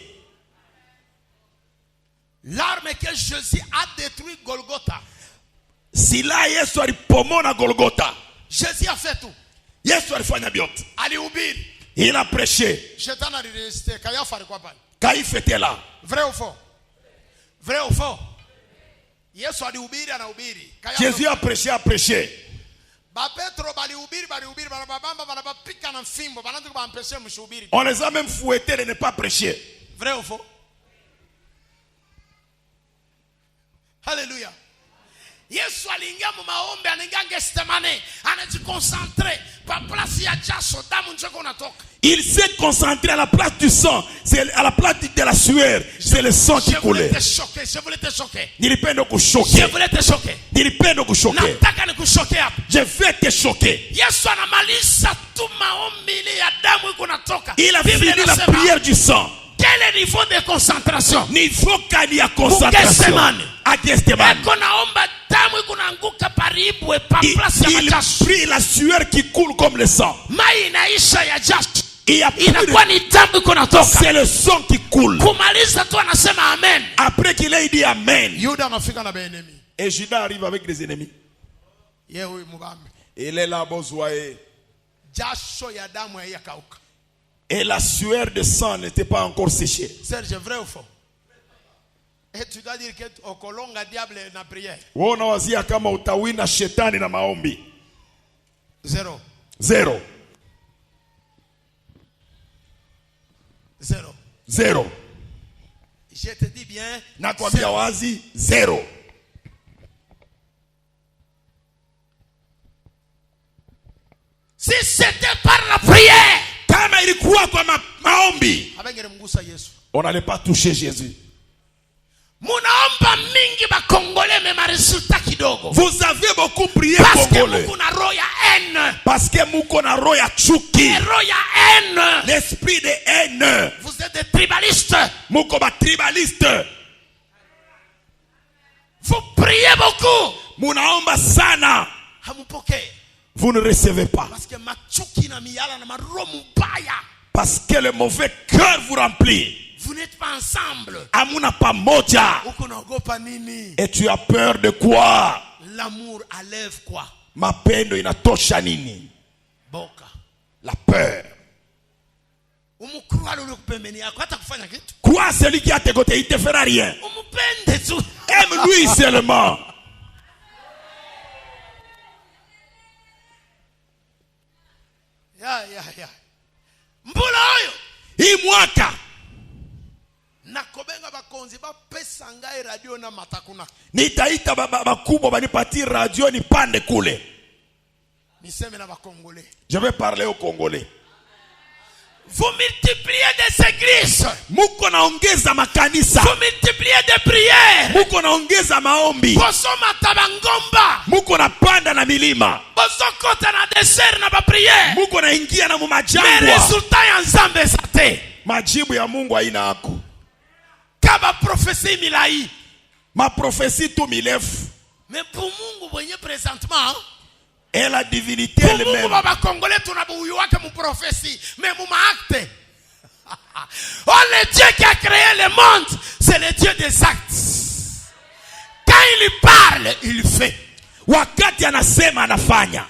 L'arme que Jésus a détruit Golgotha. Si là Yesu alipomona Golgotha. Jésus a fait tout. Yesu alifanya vyote. Alihubiri. Il a prêché. Shetani alirésisté. Kayafa alikuwa pale. Kaifa était là. Vrai ou faux? Vrai ou faux? Yesu alihubiri anahubiri. Jésus a prêché. On les a même fouettés de ne pas prêcher. Vrai ou faux? Alléluia. Yesu aliingia mu maombi, anaingia Getsemane, anajiconcentre pa place ya jasho, damu njoko unatoka. Il s'est concentré à la place du sang, c'est à la place de la sueur, c'est le sang qui coulait. Je voulais te choquer. Nilipenda kushoke. Je voulais te choquer. Nilipenda kushoke. Nataka nikushoke hapa. Je vais te choquer. Yesu anamaliza tu maombi ile ya damu iko natoka. Il a fini la prière du sang. Quel est le niveau de concentration? Niveau kani ya concentration. À Getsemane. Il prit la sueur qui coule comme le sang. C'est le sang qui coule. Après qu'il ait dit Amen. Et Judas arrive avec des ennemis. Il est là, bozoé. Et la sueur de sang n'était pas encore séchée. Serge, vrai ou faux? Et tu dois dire que okolonga diable na prière. Wewe unawazia kama utawina shetani na maombi. Zero. Je te dis bien. Nakwambia wazi, zero. c'était par la prière, kama ilikuwa kwa maombi, abangelemgusa Yesu. On n'allait pas toucher Jésus. Munaomba mingi ba Congolais mais ma résultat kidogo. Vous avez beaucoup prié Congolais. Parce que muko na roho ya chuki. L'esprit de haine. Vous êtes des tribalistes. Muko ba tribaliste. Vous priez beaucoup. Munaomba sana. Vous ne recevez pas. Parce que le mauvais cœur vous remplit. Vous n'êtes pas ensemble. Amuna pamoja. Et tu as peur de quoi? L'amour enlève quoi? Mapendo inatosha nini? Boka. La peur. Crois celui qui est à tes côtés, il ne te fera rien. Aime-lui seulement. Hii mwaka nitaita bakubwa banipatie radio nipande kule. Je vais parler aux Congolais. Vous multipliez des églises. Muko naongeza makanisa. Vous multipliez des prières. Muko naongeza maombi. Bosoma tabangomba. Muko napanda na milima. Bosokota na dessert na ba prière. Muko naingia na mumajangwa. Mais résultat ya nzambe sate. Majibu ya Mungu haina hako. Kaba prophétie milai. Ma prophétie tout milefu. Mais pour Mungu mwenye présentement, et la divinité elle-même. Oh, le Dieu qui a créé le monde, c'est le Dieu des actes. Quand il parle, il fait. Wakati anasema anafanya.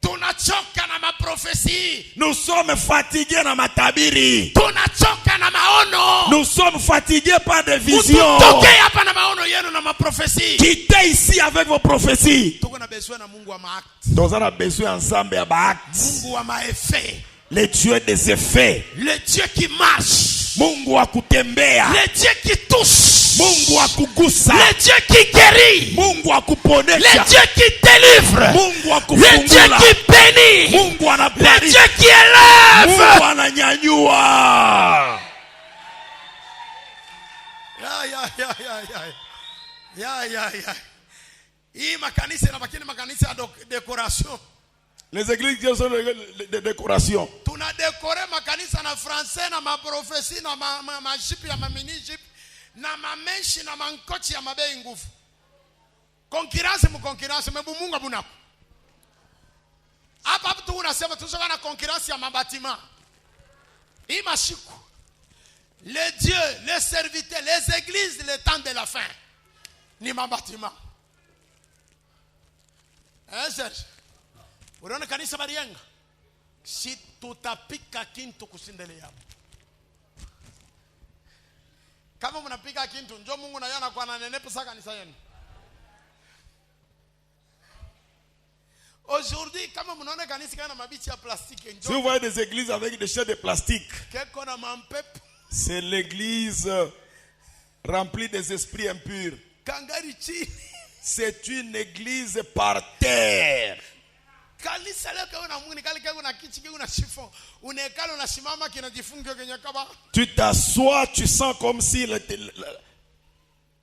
Tunachoka na maprophétie. Nous sommes fatigués na matabiri. Tunachoka na maono. Nous sommes fatigués par des visions. Mutokee hapa na maono yenu na maprophétie. Quittez ici avec vos prophéties. Tuko na besoin na Mungu wa maakti. Nous avons besoin ensemble ya maakti. Mungu wa maeffet. Le Dieu des effets. Le Dieu qui marche. Mungu wa kutembea. Le Dieu qui touche. Mungu wa kugusa. Le Dieu qui guérit. Mungu wa kuponesha. Le Dieu qui délivre. Mungu wa kufungula. Le Dieu qui bénit. Mungu anabariki. Le Dieu qui élève. Mungu ananyanyua. Ya. Hii makanisa inabaki makanisa ya décoration. Les églises qui sont de décoration. Tuna décorer makanisa na français na ma prophétie na ma jipi ya ma mini jip na ma menshi na mankochi ya mabei nguvu. Concurrence mu concurrence mebu Mungu abunako. Hapa tu unasema tusoka na concurrence ya mabatima. Hii mashiku. Les dieux, les serviteurs, les églises, le temps de la fin. Ni mabatima. Serge. Unaona kanisa Marienga? Si tutapika kintu kusindele yao. Kama mnapika kintu, njoo Mungu na yana kwa nanenepa saka kanisa yenu. Aujourd'hui, kama mnaona kanisa kana mabichi ya plastiki, njoo. Si vous voyez des églises avec des chaises de plastique, keko na mampepo. C'est l'église remplie des esprits impurs. Kangari chini. C'est une église par terre. Tu t'assois, tu sens comme si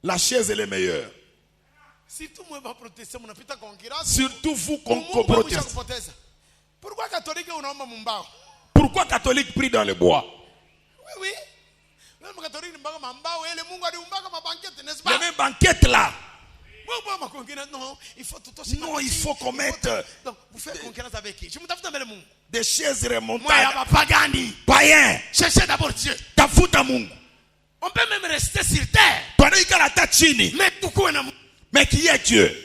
la chaise elle est meilleure. Surtout vous qu'on proteste. Pourquoi catholique prie dans le bois? Oui. Les mêmes banquettes là. Non, il faut qu'on mette vous faites concurrence avec qui? des chaises remontables. Païen. Cherchez d'abord Dieu. On peut même rester sur terre. Mais qui est Dieu?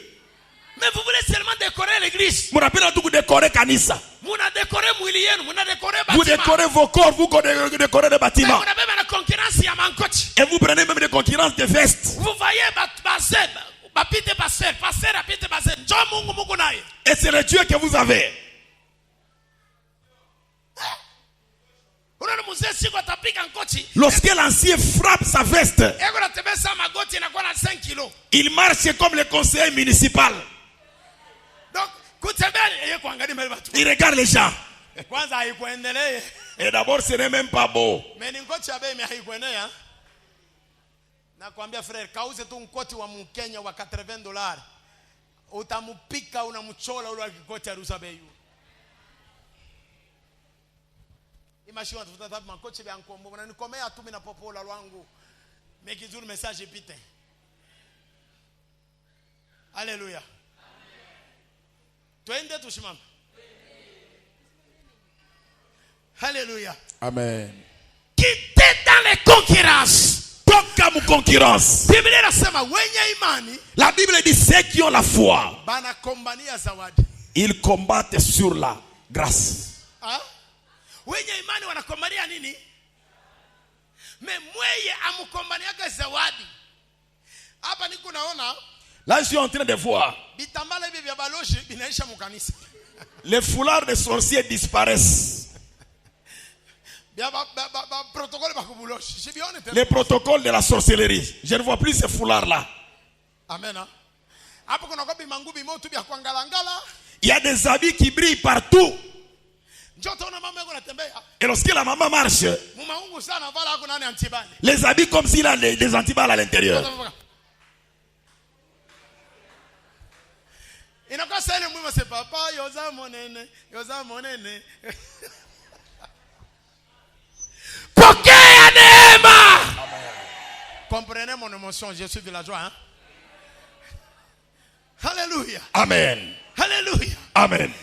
Mais vous voulez seulement décorer l'église. Vous décorez vos corps, vous décorez les bâtiments. Et vous prenez même des concurrences de vestes. Vous voyez, et c'est le Dieu que vous avez. Lorsque l'ancien frappe sa veste, il marche comme le conseiller municipal. Donc, Il regarde les gens. Et d'abord, ce n'est même pas beau. Nakwambia frère, kauze tu mkoti wa Mkenya wa $80. Utamupika unamchola ule kikoti arusa bei. Imagine tufuta tabu makochi bya nkombo unanikomea tu mimi na popola lwangu. Mekizuru message ipite. Alléluia. Twende tusimame. Alléluia. Amen. Quittez dans les concurrences. Comme concurrence. La Bible dit ceux qui ont la foi, ils combattent sur la grâce. Là, je suis en train de voir les foulards des sorciers disparaissent. Les protocoles de la sorcellerie. Je ne vois plus ces foulards-là. Amen. Il y a des habits qui brillent partout. Et lorsque la maman marche, les habits comme s'il a des antiballes à l'intérieur. Comprenez mon émotion, je suis villageois. Hein? Alléluia. Amen. Alléluia. Amen.